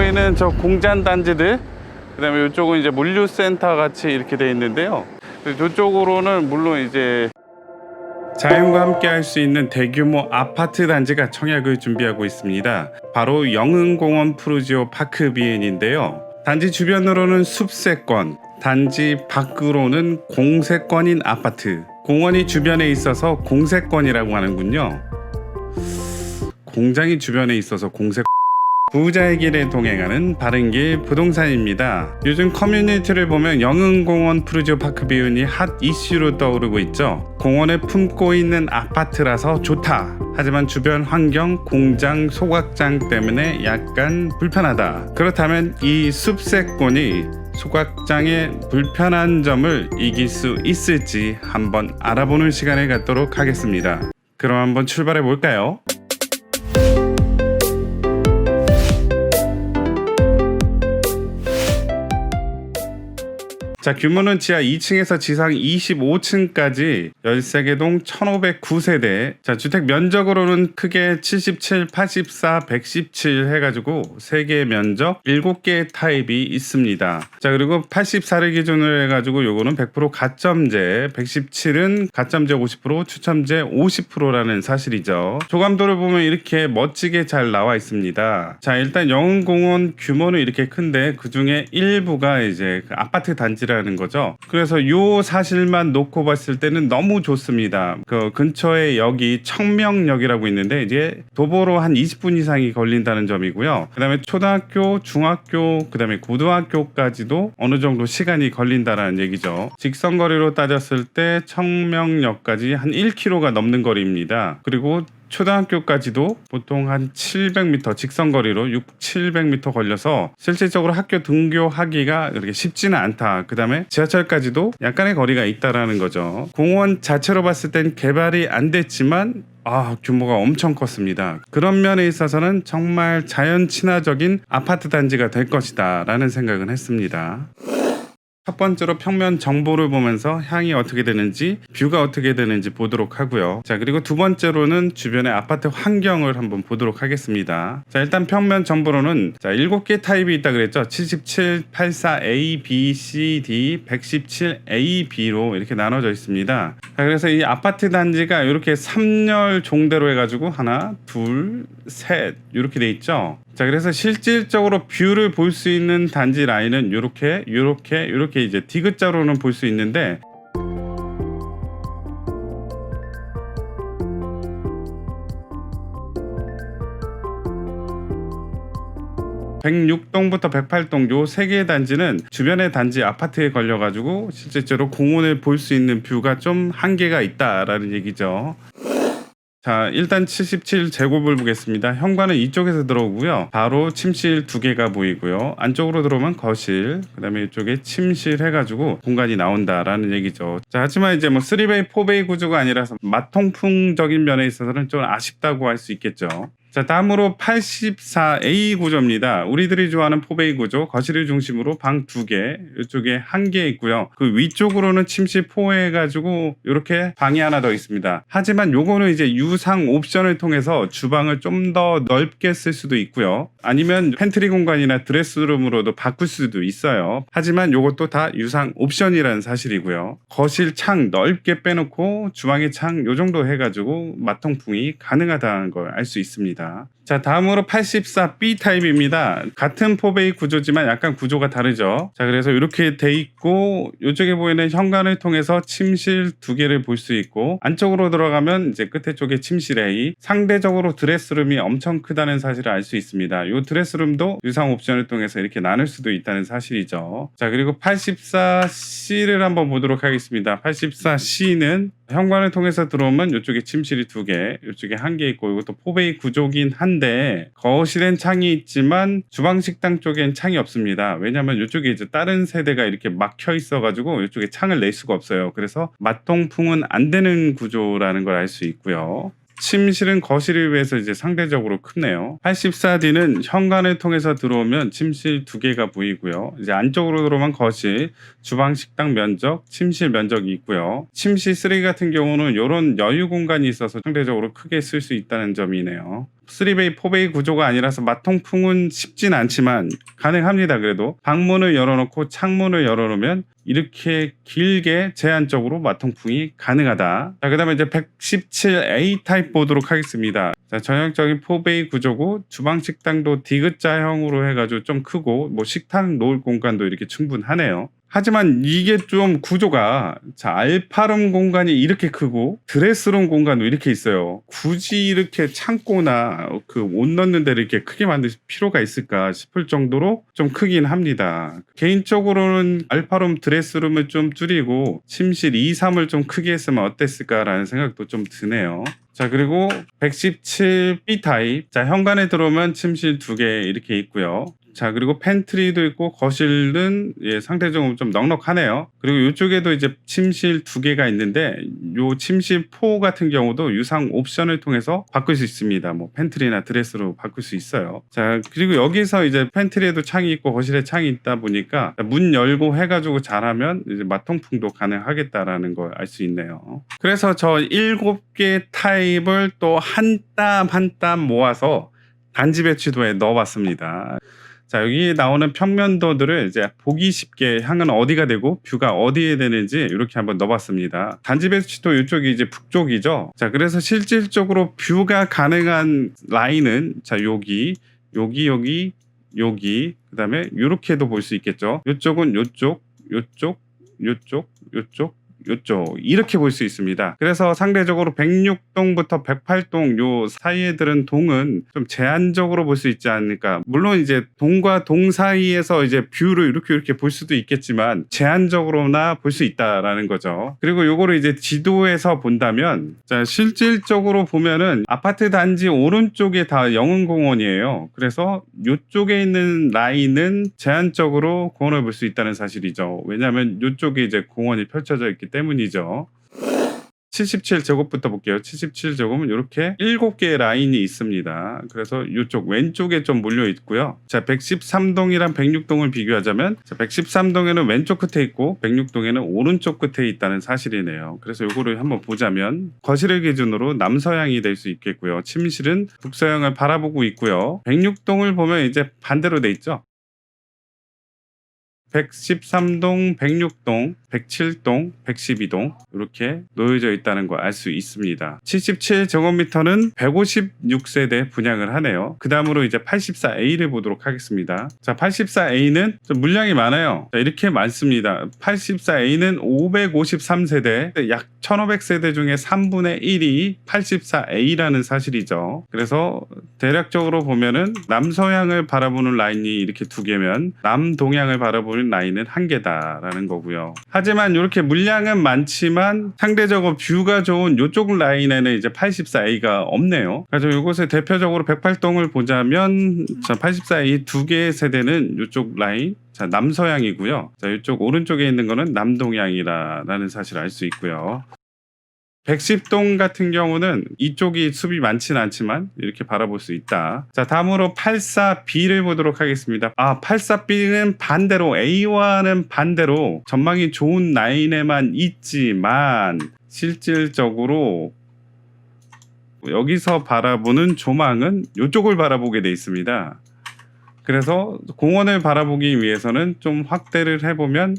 보이는 저 공장 단지들, 그 다음에 이쪽은 이제 물류센터 같이 이렇게 돼 있는데요. 이쪽으로는 물론 이제 자연과 함께 할 수 있는 대규모 아파트 단지가 청약을 준비하고 있습니다. 바로 영흥공원 푸르지오 파크 비엔인데요. 단지 주변으로는 숲세권, 단지 밖으로는 공세권인 아파트. 공원이 주변에 있어서 공세권이라고 하는군요. 공장이 주변에 있어서 공세권. 부자의 길에 동행하는 바른길 부동산입니다. 요즘 커뮤니티를 보면 영흥공원 푸르지오 파크 비운이 핫 이슈로 떠오르고 있죠. 공원에 품고 있는 아파트라서 좋다. 하지만 주변 환경, 공장, 소각장 때문에 약간 불편하다. 그렇다면 이 숲세권이 소각장의 불편한 점을 이길 수 있을지 한번 알아보는 시간을 갖도록 하겠습니다. 그럼 한번 출발해 볼까요? 자, 규모는 지하 2층에서 지상 25층까지 13개 동 1509세대. 자, 주택 면적으로는 크게 77, 84, 117 해가지고 3개의 면적 7개의 타입이 있습니다. 자, 그리고 84를 기준으로 해가지고 요거는 100% 가점제, 117은 가점제 50%, 추첨제 50%라는 사실이죠. 조감도를 보면 이렇게 멋지게 잘 나와 있습니다. 자, 일단 영흥공원 규모는 이렇게 큰데 그 중에 일부가 이제 그 아파트 단지라 는 거죠. 그래서 요 사실만 놓고 봤을 때는 너무 좋습니다. 그 근처에 역이 청명역이라고 있는데 이제 도보로 한 20분 이상이 걸린다는 점이고요. 그다음에 초등학교, 중학교, 그다음에 고등학교까지도 어느 정도 시간이 걸린다라는 얘기죠. 직선거리로 따졌을 때 청명역까지 한 1km가 넘는 거리입니다. 그리고 초등학교까지도 보통 한 700m 직선거리로 700m 걸려서 실질적으로 학교 등교하기가 그렇게 쉽지는 않다. 그 다음에 지하철까지도 약간의 거리가 있다라는 거죠. 공원 자체로 봤을 땐 개발이 안 됐지만 규모가 엄청 컸습니다. 그런 면에 있어서는 정말 자연 친화적인 아파트 단지가 될 것이다 라는 생각은 했습니다. 첫 번째로 평면 정보를 보면서 향이 어떻게 되는지, 뷰가 어떻게 되는지 보도록 하고요. 자, 그리고 두 번째로는 주변의 아파트 환경을 한번 보도록 하겠습니다. 자, 일단 평면 정보로는 7개 타입이 있다 그랬죠. 77, 84, A, B, C, D, 117, A, B로 이렇게 나눠져 있습니다. 자, 그래서 이 아파트 단지가 이렇게 3열 종대로 해가지고 하나, 둘, 셋 이렇게 돼 있죠. 자, 그래서 실질적으로 뷰를 볼 수 있는 단지 라인은 이렇게 이제 디귿자로는 볼 수 있는데, (106동부터) (108동) 요 3개의 단지는 주변의 단지 아파트에 걸려가지고 실질적으로 공원을 볼 수 있는 뷰가 좀 한계가 있다라는 얘기죠. 자, 일단 77제곱을 보겠습니다. 현관은 이쪽에서 들어오고요. 바로 침실 2개가 보이고요. 안쪽으로 들어오면 거실, 그 다음에 이쪽에 침실 해가지고 공간이 나온다라는 얘기죠. 자, 하지만 이제 3베이, 4베이 구조가 아니라서 마통풍적인 면에 있어서는 좀 아쉽다고 할 수 있겠죠. 자, 다음으로 84A 구조입니다. 우리들이 좋아하는 4베이 구조, 거실을 중심으로 방 2개, 이쪽에 1개 있고요. 그 위쪽으로는 침실 4 해가지고 이렇게 방이 하나 더 있습니다. 하지만 요거는 이제 유상 옵션을 통해서 주방을 좀 더 넓게 쓸 수도 있고요. 아니면 팬트리 공간이나 드레스룸으로도 바꿀 수도 있어요. 하지만 요것도 다 유상 옵션이라는 사실이고요. 거실 창 넓게 빼놓고 주방의 창 요 정도 해가지고 마통풍이 가능하다는 걸 알 수 있습니다. 자, 다음으로 84B 타입입니다. 같은 4베이 구조지만 약간 구조가 다르죠. 자, 그래서 이렇게 돼 있고 이쪽에 보이는 현관을 통해서 침실 2개를 볼 수 있고, 안쪽으로 들어가면 이제 끝에 쪽에 침실 A, 상대적으로 드레스룸이 엄청 크다는 사실을 알 수 있습니다. 이 드레스룸도 유상 옵션을 통해서 이렇게 나눌 수도 있다는 사실이죠. 자, 그리고 84C를 한번 보도록 하겠습니다. 84C는 현관을 통해서 들어오면 이쪽에 침실이 2개, 이쪽에 1개 있고, 이것도 4베이 구조긴 한데 거실엔 창이 있지만 주방 식당 쪽엔 창이 없습니다. 왜냐하면 이쪽에 이제 다른 세대가 이렇게 막혀 있어가지고 이쪽에 창을 낼 수가 없어요. 그래서 마통풍은 안 되는 구조라는 걸 알 수 있고요. 침실은 거실에 비해서 이제 상대적으로 크네요. 84D는 현관을 통해서 들어오면 침실 2개가 보이고요. 이제 안쪽으로 들어오면 거실, 주방, 식당 면적, 침실 면적이 있고요. 침실 3 같은 경우는 이런 여유 공간이 있어서 상대적으로 크게 쓸 수 있다는 점이네요. 3베이, 4베이 구조가 아니라서 마통풍은 쉽진 않지만 가능합니다. 그래도 방문을 열어놓고 창문을 열어놓으면 이렇게 길게 제한적으로 마통풍이 가능하다. 자, 그 다음에 이제 117A 타입 보도록 하겠습니다. 자, 전형적인 4베이 구조고 주방 식당도 디귿자형으로 해가지고 좀 크고 뭐 식탁 놓을 공간도 이렇게 충분하네요. 하지만 이게 좀 구조가 자, 알파룸 공간이 이렇게 크고 드레스룸 공간도 이렇게 있어요. 굳이 이렇게 창고나 그 옷 넣는 데를 이렇게 크게 만들 필요가 있을까 싶을 정도로 좀 크긴 합니다. 개인적으로는 알파룸 드레스룸을 좀 줄이고 침실 2, 3을 좀 크게 했으면 어땠을까라는 생각도 좀 드네요. 자, 그리고 117B 타입. 자, 현관에 들어오면 침실 2개 이렇게 있고요. 자, 그리고 팬트리도 있고 거실은 상대적으로 좀 넉넉하네요. 그리고 이쪽에도 이제 침실 2개가 있는데 요 침실 4 같은 경우도 유상 옵션을 통해서 바꿀 수 있습니다. 뭐 팬트리나 드레스로 바꿀 수 있어요. 자, 그리고 여기서 이제 팬트리에도 창이 있고 거실에 창이 있다 보니까 문 열고 해가지고 잘하면 이제 마통풍도 가능하겠다라는 걸 알 수 있네요. 그래서 저 7개 타입을 또 한 땀 한 땀 모아서 단지 배치도에 넣어봤습니다. 자, 여기 나오는 평면도들을 이제 보기 쉽게 향은 어디가 되고 뷰가 어디에 되는지 이렇게 한번 넣어봤습니다. 단지 배치도 이쪽이 이제 북쪽이죠. 자, 그래서 실질적으로 뷰가 가능한 라인은 자, 여기, 그다음에 이렇게도 볼 수 있겠죠. 이쪽은 요쪽 이렇게 볼 수 있습니다. 그래서 상대적으로 106동부터 108동 요 사이에 들은 동은 좀 제한적으로 볼 수 있지 않을까. 물론 이제 동과 동 사이에서 이제 뷰를 이렇게 볼 수도 있겠지만 제한적으로나 볼 수 있다라는 거죠. 그리고 요거를 이제 지도에서 본다면 자, 실질적으로 보면은 아파트 단지 오른쪽에 다 영흥공원이에요. 그래서 요쪽에 있는 라인은 제한적으로 공원을 볼 수 있다는 사실이죠. 왜냐하면 요쪽에 이제 공원이 펼쳐져 있기 때문이죠. 77제곱부터 볼게요. 77제곱은 이렇게 7개의 라인이 있습니다. 그래서 이쪽 왼쪽에 좀 몰려 있고요. 자, 113동이랑 106동을 비교하자면 자, 113동에는 왼쪽 끝에 있고 106동에는 오른쪽 끝에 있다는 사실이네요. 그래서 이거를 한번 보자면 거실을 기준으로 남서향이 될 수 있겠고요. 침실은 북서향을 바라보고 있고요. 106동을 보면 이제 반대로 돼 있죠. 113동, 106동, 107동, 112동 이렇게 놓여져 있다는 걸 알 수 있습니다. 77제곱미터는 156세대 분양을 하네요. 그 다음으로 이제 84A를 보도록 하겠습니다. 자, 84A는 좀 물량이 많아요. 자, 이렇게 많습니다. 84A는 553세대, 약 1500세대 중에 3분의 1이 84A라는 사실이죠. 그래서 대략적으로 보면은 남서향을 바라보는 라인이 이렇게 2개면 남동향을 바라보는 라인은 1개다라는 거고요. 하지만 이렇게 물량은 많지만 상대적으로 뷰가 좋은 이쪽 라인에는 이제 84A가 없네요. 그래서 이곳에 대표적으로 108동을 보자면 자, 84A 2개의 세대는 이쪽 라인 자, 남서향이고요. 자, 이쪽 오른쪽에 있는 거는 남동향이라는 사실을 알 수 있고요. 110동 같은 경우는 이쪽이 숲이 많지는 않지만 이렇게 바라볼 수 있다. 자, 다음으로 84B를 보도록 하겠습니다. 84B는 반대로 A와는 반대로 전망이 좋은 라인에만 있지만 실질적으로 여기서 바라보는 조망은 이쪽을 바라보게 돼 있습니다. 그래서 공원을 바라보기 위해서는 좀 확대를 해보면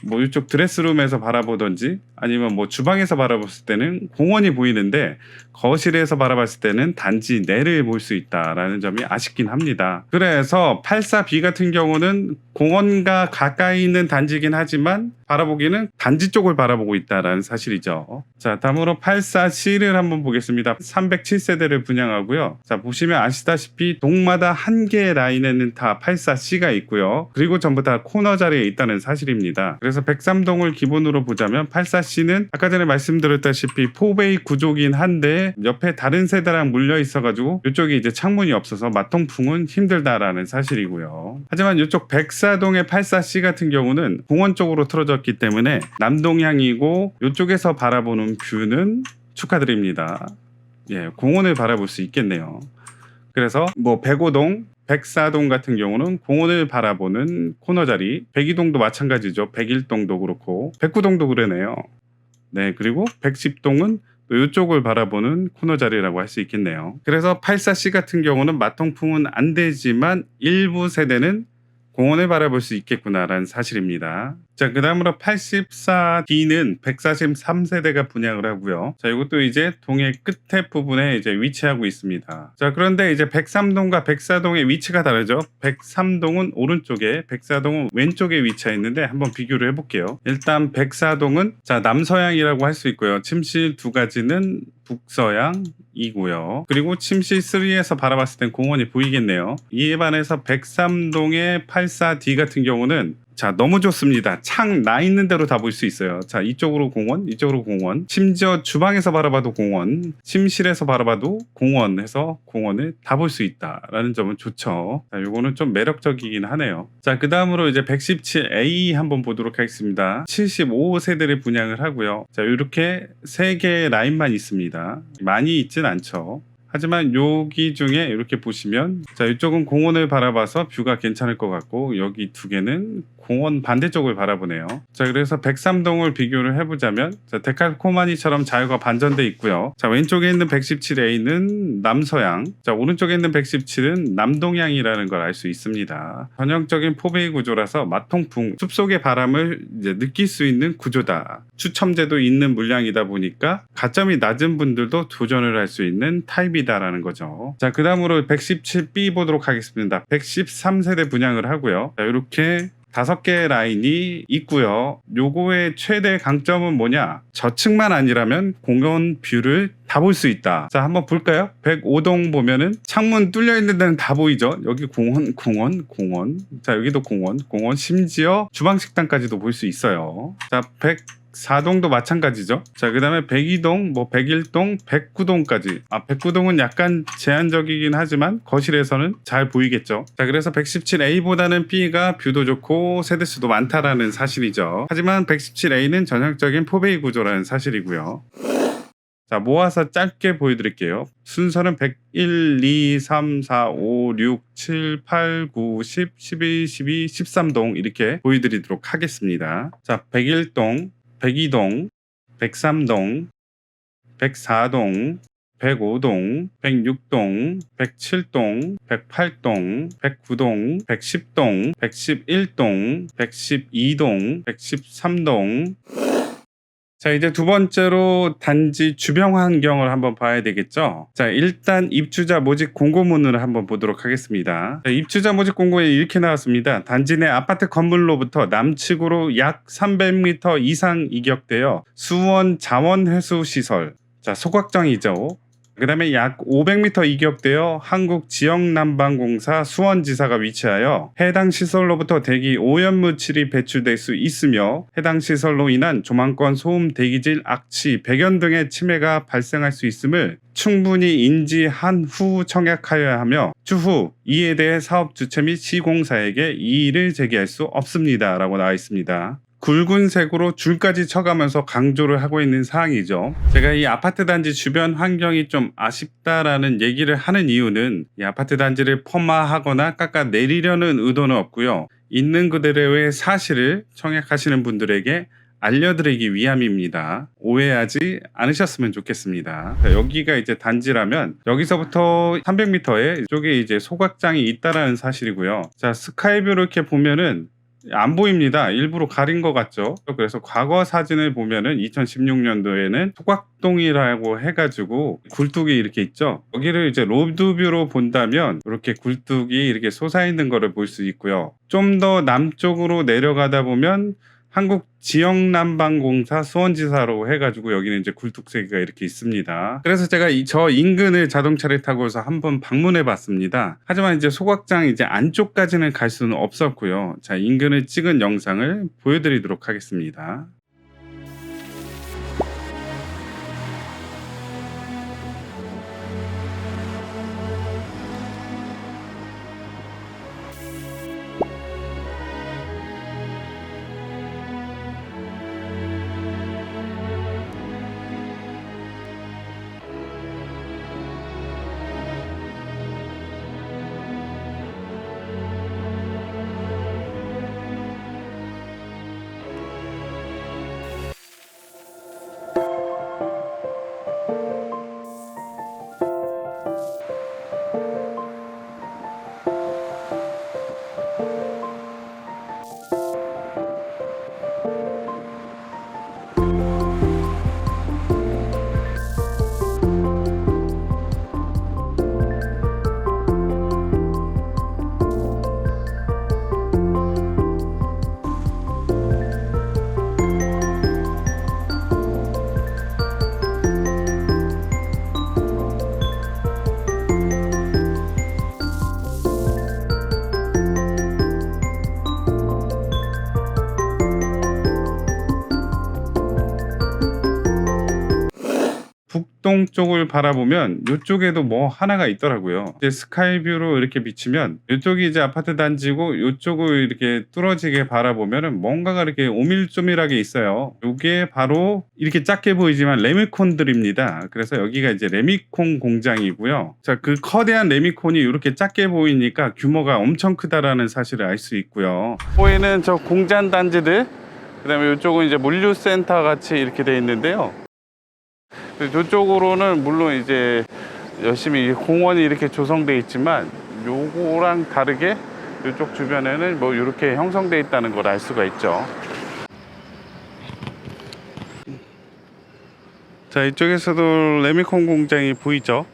뭐 이쪽 드레스룸에서 바라보던지 아니면 뭐 주방에서 바라봤을 때는 공원이 보이는데 거실에서 바라봤을 때는 단지 내를 볼 수 있다라는 점이 아쉽긴 합니다. 그래서 84B 같은 경우는 공원과 가까이 있는 단지긴 하지만 바라보기는 단지 쪽을 바라보고 있다라는 사실이죠. 자, 다음으로 84C를 한번 보겠습니다. 307세대를 분양하고요. 자, 보시면 아시다시피 동마다 한 개의 라인에는 다 84C가 있고요. 그리고 전부 다 코너 자리에 있다는 사실입니다. 그래서 103동을 기본으로 보자면 84C는 아까 전에 말씀드렸다시피 4베이 구조긴 한데 옆에 다른 세대랑 물려 있어가지고 이쪽에 이제 창문이 없어서 마통풍은 힘들다라는 사실이고요. 하지만 이쪽 104동의 84C 같은 경우는 공원 쪽으로 틀어졌기 때문에 남동향이고 이쪽에서 바라보는 뷰는 축하드립니다. 예, 공원을 바라볼 수 있겠네요. 그래서 뭐 105동 104동 같은 경우는 공원을 바라보는 코너 자리, 102동도 마찬가지죠. 101동도 그렇고 109동도 그러네요. 네, 그리고 110동은 또 이쪽을 바라보는 코너 자리라고 할 수 있겠네요. 그래서 84C 같은 경우는 마통풍은 안 되지만 일부 세대는 공원을 바라볼 수 있겠구나라는 사실입니다. 자, 그 다음으로 84D는 143세대가 분양을 하고요. 자, 이것도 이제 동의 끝에 부분에 이제 위치하고 있습니다. 자, 그런데 이제 103동과 104동의 위치가 다르죠. 103동은 오른쪽에, 104동은 왼쪽에 위치해 있는데 한번 비교를 해볼게요. 일단 104동은 자, 남서향이라고 할 수 있고요. 침실 두 가지는 북서향이고요. 그리고 침실 3에서 바라봤을 땐 공원이 보이겠네요. 이에 반해서 103동의 84D 같은 경우는 자, 너무 좋습니다. 창 나 있는 대로 다 볼 수 있어요. 자, 이쪽으로 공원, 이쪽으로 공원. 심지어 주방에서 바라봐도 공원, 침실에서 바라봐도 공원 해서 공원을 다 볼 수 있다라는 점은 좋죠. 자, 요거는 좀 매력적이긴 하네요. 자, 그 다음으로 이제 117A 한번 보도록 하겠습니다. 75세대를 분양을 하고요. 자, 이렇게 3개의 라인만 있습니다. 많이 있진 않죠. 하지만 여기 중에 이렇게 보시면 자, 이쪽은 공원을 바라봐서 뷰가 괜찮을 것 같고 여기 두 개는 공원 반대쪽을 바라보네요. 자, 그래서 103동을 비교를 해보자면 자, 데칼코마니처럼 자유가 반전돼 있고요. 자, 왼쪽에 있는 117A는 남서향, 자, 오른쪽에 있는 117은 남동향이라는 걸 알 수 있습니다. 전형적인 포베이 구조라서 마통풍, 숲속의 바람을 이제 느낄 수 있는 구조다. 추첨제도 있는 물량이다 보니까 가점이 낮은 분들도 도전을 할 수 있는 타입이다라는 거죠. 자, 그 다음으로 117B 보도록 하겠습니다. 113세대 분양을 하고요. 자, 이렇게 5개의 라인이 있고요. 요거의 최대 강점은 뭐냐? 저층만 아니라면 공원 뷰를 다 볼 수 있다. 자, 한번 볼까요? 105동 보면은 창문 뚫려 있는 데는 다 보이죠? 여기 공원. 자, 여기도 공원. 심지어 주방 식당까지도 볼 수 있어요. 자, 104동도 마찬가지죠. 자, 그 다음에 102동, 101동, 109동까지. 109동은 약간 제한적이긴 하지만 거실에서는 잘 보이겠죠. 자, 그래서 117A보다는 B가 뷰도 좋고 세대수도 많다라는 사실이죠. 하지만 117A는 전형적인 포베이 구조라는 사실이고요. 자, 모아서 짧게 보여드릴게요. 순서는 101, 2, 3, 4, 5, 6, 7, 8, 9, 10, 11, 12, 13동 이렇게 보여드리도록 하겠습니다. 자, 101동, 102동, 103동, 104동, 105동, 106동, 107동, 108동, 109동, 110동, 111동, 112동, 113동. 자, 이제 두 번째로 단지 주변 환경을 한번 봐야 되겠죠. 자, 일단 입주자 모집 공고문을 한번 보도록 하겠습니다. 자, 입주자 모집 공고에 이렇게 나왔습니다. 단지 내 아파트 건물로부터 남측으로 약 300m 이상 이격되어 수원 자원회수시설, 자, 소각정이죠. 그 다음에 약 500m 이격되어 한국지역난방공사 수원지사가 위치하여 해당 시설로부터 대기 오염물질이 배출될 수 있으며 해당 시설로 인한 조망권 소음 대기질 악취 배견 등의 침해가 발생할 수 있음을 충분히 인지한 후 청약하여야 하며 추후 이에 대해 사업 주체 및 시공사에게 이의를 제기할 수 없습니다 라고 나와 있습니다. 굵은색으로 줄까지 쳐가면서 강조를 하고 있는 사항이죠. 제가 이 아파트 단지 주변 환경이 좀 아쉽다라는 얘기를 하는 이유는 이 아파트 단지를 폄하하거나 깎아내리려는 의도는 없고요. 있는 그대로의 사실을 청약하시는 분들에게 알려드리기 위함입니다. 오해하지 않으셨으면 좋겠습니다. 자, 여기가 이제 단지라면 여기서부터 300m에 이쪽에 이제 소각장이 있다라는 사실이고요. 자, 스카이뷰로 이렇게 보면은 안 보입니다. 일부러 가린 것 같죠. 그래서 과거 사진을 보면은 2016년도에는 소각동이라고 해가지고 굴뚝이 이렇게 있죠. 여기를 이제 로드뷰로 본다면 이렇게 굴뚝이 이렇게 솟아있는 거를 볼 수 있고요. 좀 더 남쪽으로 내려가다 보면 한국지역난방공사 수원지사로 해가지고 여기는 이제 굴뚝세기가 이렇게 있습니다. 그래서 제가 저 인근을 자동차를 타고서 한번 방문해 봤습니다. 하지만 이제 소각장 이제 안쪽까지는 갈 수는 없었고요. 자, 인근을 찍은 영상을 보여드리도록 하겠습니다. 북동 쪽을 바라보면 이쪽에도 뭐 하나가 있더라고요. 이제 스카이뷰로 이렇게 비치면 이쪽이 이제 아파트 단지고 이쪽을 이렇게 뚫어지게 바라보면은 뭔가가 이렇게 오밀조밀하게 있어요. 이게 바로 이렇게 작게 보이지만 레미콘들입니다. 그래서 여기가 이제 레미콘 공장이고요. 자, 그 커다란 레미콘이 이렇게 작게 보이니까 규모가 엄청 크다라는 사실을 알 수 있고요. 보이는 저 공장 단지들, 그다음에 이쪽은 이제 물류센터 같이 이렇게 돼 있는데요. 이쪽으로는 물론 이제 열심히 공원이 이렇게 조성돼 있지만 요거랑 다르게 이쪽 주변에는 뭐 이렇게 형성돼 있다는 걸 알 수가 있죠. 자, 이쪽에서도 레미콘 공장이 보이죠?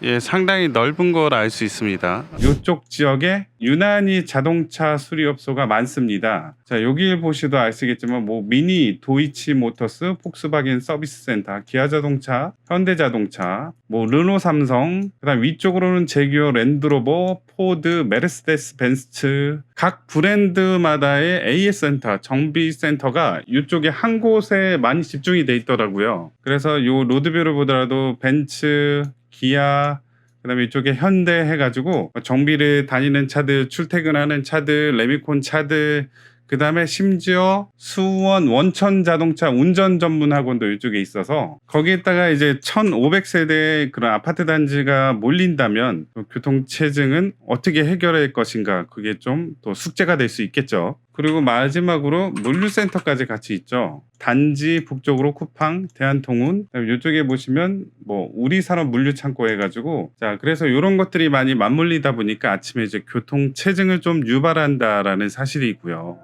예, 상당히 넓은 걸 알 수 있습니다. 이쪽 지역에 유난히 자동차 수리업소가 많습니다. 자, 여기 보시도 아시겠지만 뭐 미니, 도이치 모터스, 폭스바겐 서비스 센터, 기아 자동차, 현대 자동차, 뭐 르노 삼성, 그다음 위쪽으로는 제규어, 랜드로버, 포드, 메르세데스 벤츠, 각 브랜드마다의 AS 센터, 정비 센터가 이쪽에 한 곳에 많이 집중이 돼 있더라고요. 그래서 요 로드뷰를 보더라도 벤츠, 기아, 그다음에 이쪽에 현대 해가지고 정비를 다니는 차들, 출퇴근하는 차들, 레미콘 차들, 그다음에 심지어 수원 원천 자동차 운전 전문 학원도 이쪽에 있어서 거기에다가 이제 1,500세대의 그런 아파트 단지가 몰린다면 교통 체증은 어떻게 해결할 것인가, 그게 좀 또 숙제가 될 수 있겠죠. 그리고 마지막으로 물류센터까지 같이 있죠. 단지 북쪽으로 쿠팡, 대한통운, 이쪽에 보시면 뭐 우리산업 물류창고 해가지고, 자, 그래서 이런 것들이 많이 맞물리다 보니까 아침에 이제 교통 체증을 좀 유발한다라는 사실이고요.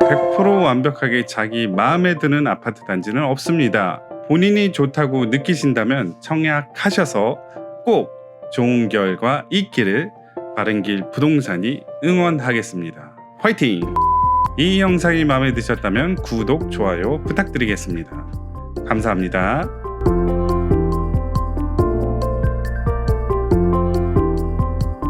100% 완벽하게 자기 마음에 드는 아파트 단지는 없습니다. 본인이 좋다고 느끼신다면 청약하셔서 꼭 좋은 결과 있기를 바른길 부동산이 응원하겠습니다. 화이팅! 이 영상이 마음에 드셨다면 구독, 좋아요 부탁드리겠습니다. 감사합니다.